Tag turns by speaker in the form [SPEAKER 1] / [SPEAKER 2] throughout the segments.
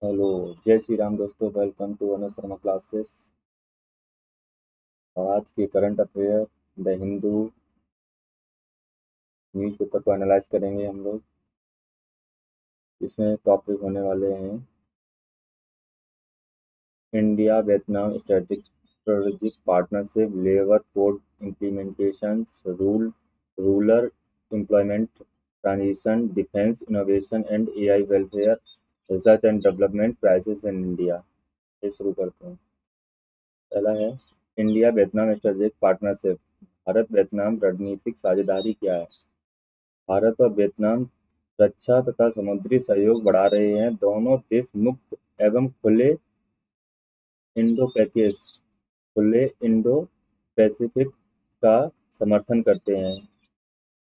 [SPEAKER 1] Hello, जय श्री राम दोस्तों। Welcome to Anu Sharma classes. और आज के current affair the Hindu newspaper को एनालाइज करेंगे हम लोग। इसमें टॉपिक होने वाले हैं India Vietnam strategic partnership, labour code implementation, rural employment transition, defence innovation and AI welfare, research and development crisis in India. ये शुरू करते हैं। पहला है India Vietnam strategic partnership. Bharat Vietnam रणनीतिक साझेदारी क्या है? भारत और वियतनाम रक्षा तथा समुद्री सहयोग बढ़ा रहे हैं। दोनों देश मुक्त एवं खुले इंडो पैसिफिक का समर्थन करते हैं।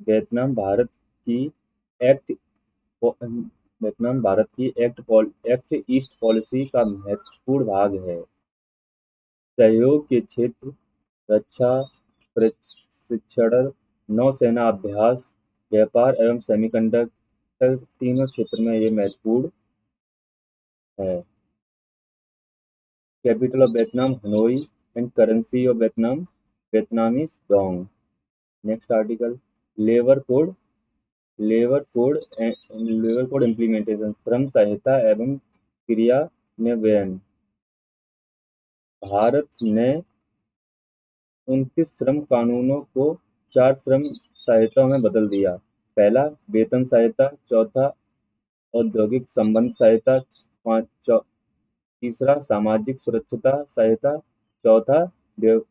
[SPEAKER 1] वियतनाम भारत की एक्ट एक्ट ईस्ट पॉलिसी का महत्वपूर्ण भाग है। सहयोग के क्षेत्र रक्षा, प्रशिक्षण, नौसेना अभ्यास, व्यापार एवं सेमीकंडक्टर तीनों क्षेत्र में ये महत्वपूर्ण है। Capital of Vietnam Hanoi and currency of Vietnam Vietnamese Dong. Next article labour code labour code implementation, श्रम संहिता एवं क्रियान्वयन। भारत ने 29 श्रम कानूनों को 4 श्रम संहिताओं में बदल दिया। पहला वेतन संहिता, चौथा औद्योगिक संबंध संहिता, तीसरा सामाजिक सुरक्षता संहिता, चौथा व्य-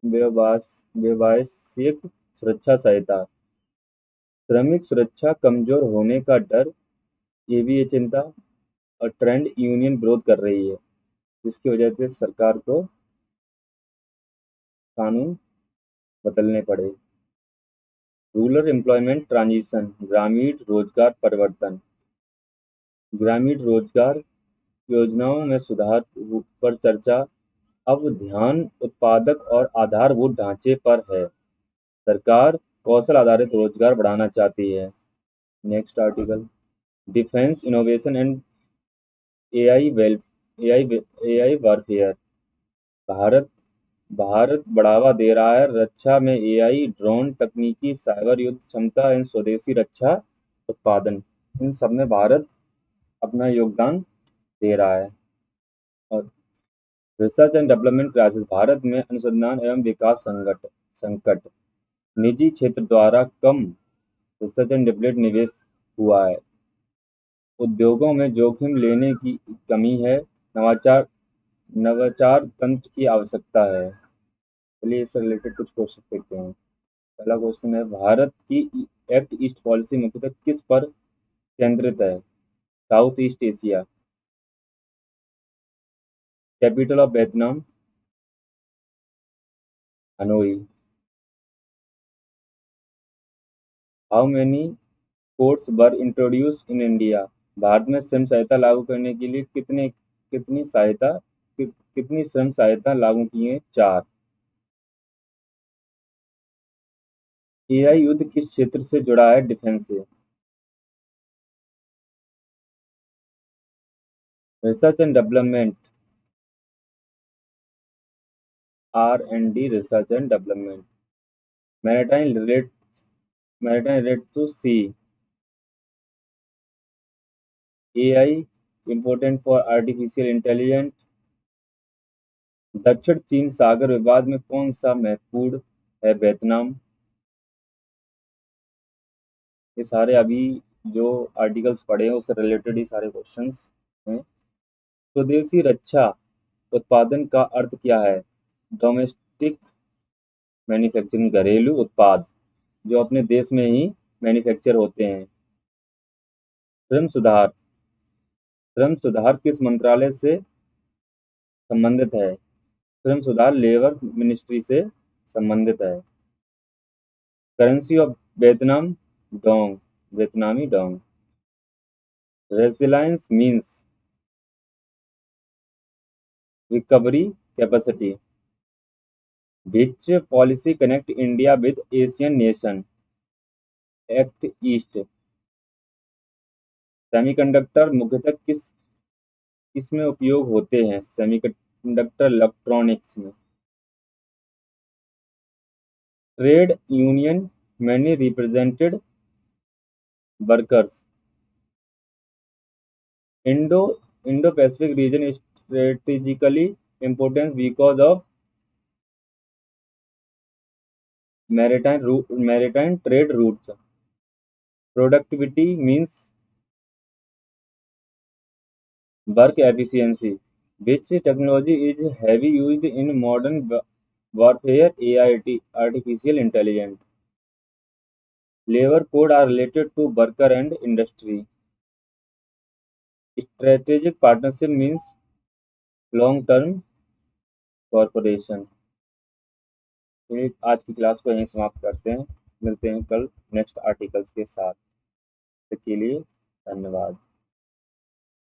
[SPEAKER 1] व्यावसायिक सुरक्षा संहिता। श्रमिक सुरक्षा कमजोर होने का डर, ये भी ये चिंता और ट्रेंड यूनियन विरोध कर रही है, जिसकी वजह से सरकार को कानून बदलने पड़े। रूरल एम्प्लॉयमेंट ट्रांजिशन, ग्रामीण रोजगार परिवर्तन। ग्रामीण रोजगार योजनाओं में सुधार पर चर्चा। अब ध्यान उत्पादक और आधारभूत ढांचे पर है। सरकार कौशल आधारित रोजगार बढ़ाना चाहती है। Next article defence innovation and AI well AI warfare. Bharat Bharat बढ़ावा दे रहा है रक्षा में एआई, ड्रोन तकनीकी, साइबर युद्ध क्षमता एवं स्वदेशी रक्षा उत्पादन। इन सब में भारत अपना योगदान दे रहा है। और research and development crisis, Bharat में अनुसंधान एवं विकास संकट। निजी क्षेत्र द्वारा कम रिसर्च एंड डेवलपमेंट निवेश हुआ है। उद्योगों में जोखिम लेने की कमी है। नवाचार नवाचार तंत्र की आवश्यकता है। चलिए इससे रिलेटेड कुछ क्वेश्चन देखते हैं। पहला क्वेश्चन है भारत की एक्ट ईस्ट पॉलिसी मुख्यतः किस पर केंद्रित है? South east Asia. Capital of Vietnam Hanoi. How many courts were introduced in India. Bharat में श्रम सहायता लागू करने के लिए कितनी श्रम सहायता लागू की हैं? 4। एआई युद्ध किस क्षेत्र से जुड़ा है? डिफेंस से। Research and development, R&D, research and development. Maritime relate to sea. AI important for artificial intelligence. दक्षिण चीन सागर विवाद में कौन सा महत्वपूर्ण है? वियतनाम। ये सारे अभी जो आर्टिकल्स पढ़े हैं उससे रिलेटेड ही सारे क्वेश्चंस हैं। स्वदेशी रक्षा उत्पादन का अर्थ क्या है? डोमेस्टिक मैन्युफैक्चरिंग, घरेलू उत्पाद जो अपने देश में ही मैन्युफैक्चर होते हैं। श्रम सुधार श्रम सुधार किस मंत्रालय से संबंधित है? श्रम सुधार लेबर मिनिस्ट्री से संबंधित है। करेंसी ऑफ वियतनाम डोंग, वियतनामी dong. Resilience means recovery capacity. Which policy connect India with Asian nation? Act east. Semiconductor मुख्यतः किस किसमें उपयोग होते हैं? सेमीकंडक्टर इलेक्ट्रॉनिक्स में। Trade union mainly represented workers. Indo-Pacific region is strategically important because of maritime trade routes. Productivity means work efficiency. Which technology is heavy used in modern warfare? AI, artificial intelligence. Labor code are related to worker and industry. Strategic partnership means long-term cooperation. आज की class को यहीं समाप्त करते हैं। मिलते हैं कल नेक्स्ट आर्टिकल्स के साथ। तब तक के लिए धन्यवाद।